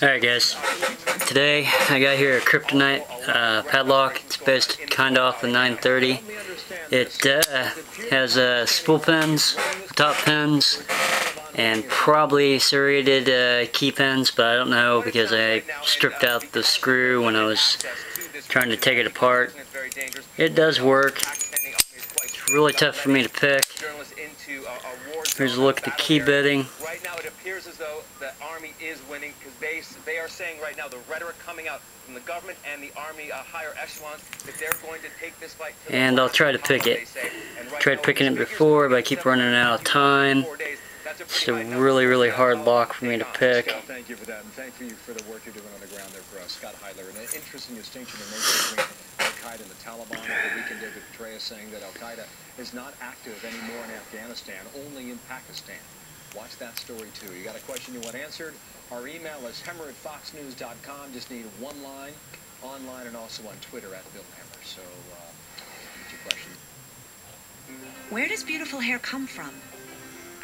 Alright guys, today I got here a Kryptonite padlock. It's based kind of off the 930. It has spool pins, top pins, and probably serrated key pins, but I don't know because I stripped out the screw when I was trying to take it apart. It does work. It's really tough for me to pick. Here's a look at the key bitting. Right now it appears as though the Army is winning because they are saying right now the rhetoric coming out from the government and the Army higher echelons that they're going to take this fight to and I'll try to pick it. Tried picking it before, but I keep running out of time. It's a really hard lock for me to pick. Thank you for that, and thank you for the work you're doing on the ground there for us, Scott Heidler. An interesting distinction to make between Al-Qaeda and the Taliban. Over the weekend, David Petraeus saying that Al-Qaeda is not active anymore in Afghanistan, only in Pakistan. Watch that story too. You got a question you want answered? Our email is hemmer@foxnews.com. Just need one line, online and also on Twitter @BillHemmer. So, what's your question? Where does beautiful hair come from?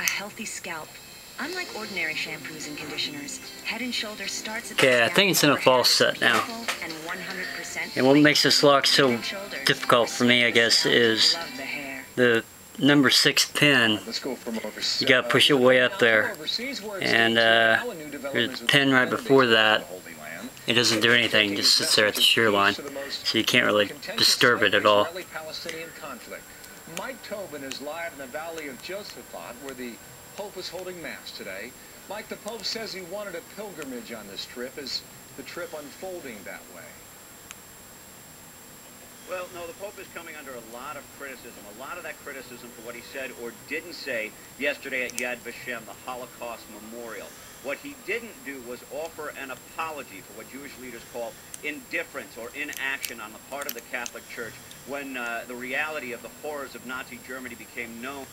A healthy scalp. Unlike ordinary shampoos and conditioners, Head & Shoulders starts at the Okay, I think it's in a false set now. And what makes this lock so difficult for me, I guess, is the number 6 pin. You gotta push it way up there. And there's a pin right before that. It doesn't do anything, it just sits there at the shear line. So you can't really disturb it at all. Mike Tobin is live in the Valley of Josaphat, where the Pope is holding Mass today. Mike, the Pope says he wanted a pilgrimage on this trip. Is the trip unfolding that way? Well, no, the Pope is coming under a lot of criticism. A lot of that criticism for what he said or didn't say yesterday at Yad Vashem, the Holocaust Memorial. What he didn't do was offer an apology for what Jewish leaders call indifference or inaction on the part of the Catholic Church when the reality of the horrors of Nazi Germany became known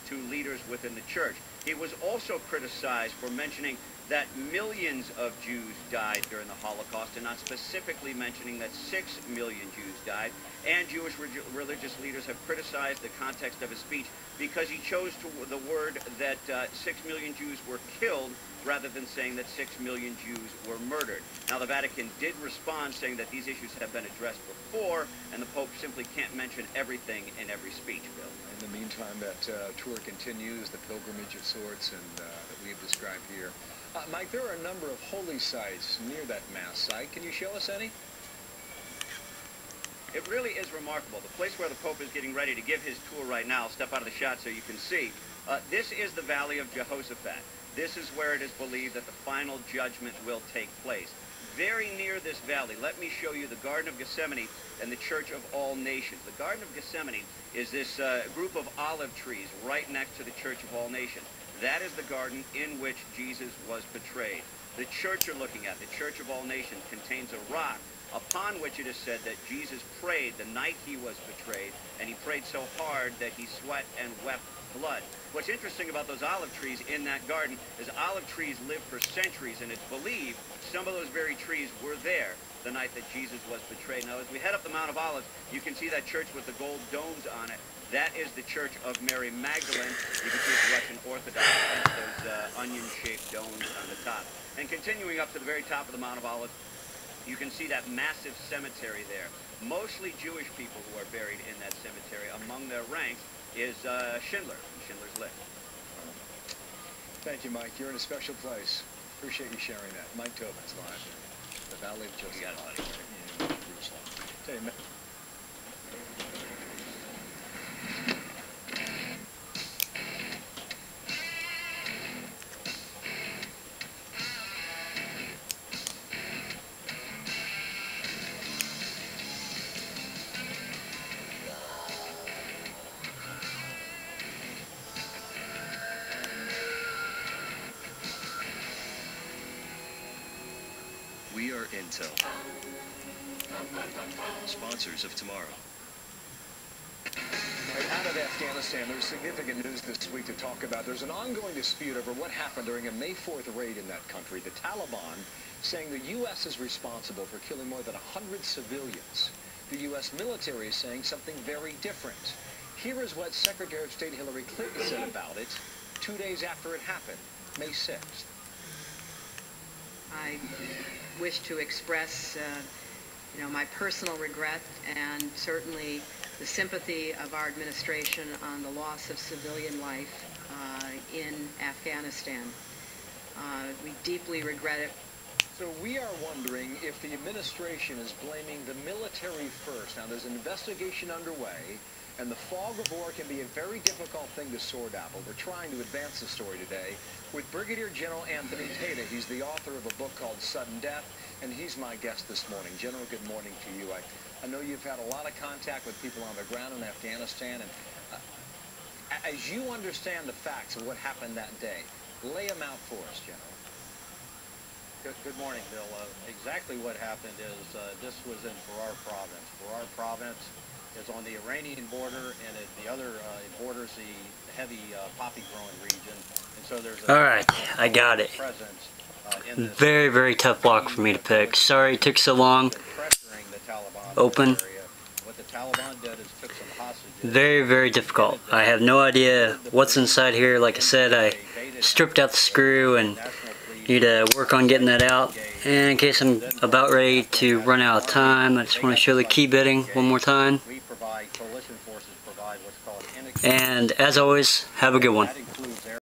to leaders within the Church. He was also criticized for mentioning that millions of Jews died during the Holocaust and not specifically mentioning that 6 million Jews died. And Jewish religious leaders have criticized the context of his speech because he chose the word that 6 million Jews were killed rather than saying that 6 million Jews were murdered. Now, the Vatican did respond saying that these issues have been addressed before, and the Pope simply can't mention everything in every speech, Bill. In the meantime, that tour continues, the pilgrimage of sorts, and that we have described here. Mike, there are a number of holy sites near that Mass site. Can you show us any? It really is remarkable. The place where the Pope is getting ready to give his tour right now, I'll step out of the shot so you can see. This is the Valley of Jehoshaphat. This is where it is believed that the final judgment will take place. Very near this valley, let me show you the Garden of Gethsemane and the Church of All Nations. The Garden of Gethsemane is this group of olive trees right next to the Church of All Nations. That is the garden in which Jesus was betrayed. The church you're looking at, the Church of All Nations, contains a rock upon which it is said that Jesus prayed the night he was betrayed, and he prayed so hard that he sweat and wept blood. What's interesting about those olive trees in that garden is olive trees live for centuries, and it's believed some of those very trees were there the night that Jesus was betrayed. Now, as we head up the Mount of Olives, you can see that church with the gold domes on it. That is the Church of Mary Magdalene. You can see it's Russian Orthodox, those onion-shaped domes on the top. And continuing up to the very top of the Mount of Olives, you can see that massive cemetery there. Mostly Jewish people who are buried in that cemetery. Among their ranks is Schindler, from Schindler's List. Thank you, Mike. You're in a special place. Appreciate you sharing that. Mike Tobin's live in the Valley of Josaphat in Jerusalem. We are Intel, sponsors of tomorrow. Out of Afghanistan, there's significant news this week to talk about. There's an ongoing dispute over what happened during a May 4th raid in that country. The Taliban saying the U.S. is responsible for killing more than 100 civilians. The U.S. military is saying something very different. Here is what Secretary of State Hillary Clinton said about it 2 days after it happened, May 6th. I wish to express my personal regret and certainly the sympathy of our administration on the loss of civilian life in Afghanistan. We deeply regret it. So we are wondering if the administration is blaming the military first. Now, there's an investigation underway, and the fog of war can be a very difficult thing to sort out, but we're trying to advance the story today with Brigadier General Anthony Tata. He's the author of a book called Sudden Death, and he's my guest this morning. General, good morning to you. I know you've had a lot of contact with people on the ground in Afghanistan, and as you understand the facts of what happened that day, lay them out for us, General. Good morning, Bill. Exactly what happened is this was in Farar province. Farar province is on the Iranian border, and the other borders the heavy poppy growing region. And so there's a Alright, I got it. presence in this Very, very tough block for me to pick. Sorry it took so long. pressuring the Taliban Open. area. What the Taliban did is took some hostages. Very, very difficult. I have no idea what's inside here. Like I said, I stripped out the screw and need to work on getting that out. And in case I'm about ready to run out of time, I just want to show the key bitting one more time. We provide, coalition forces provide what's called And as always, have a good one.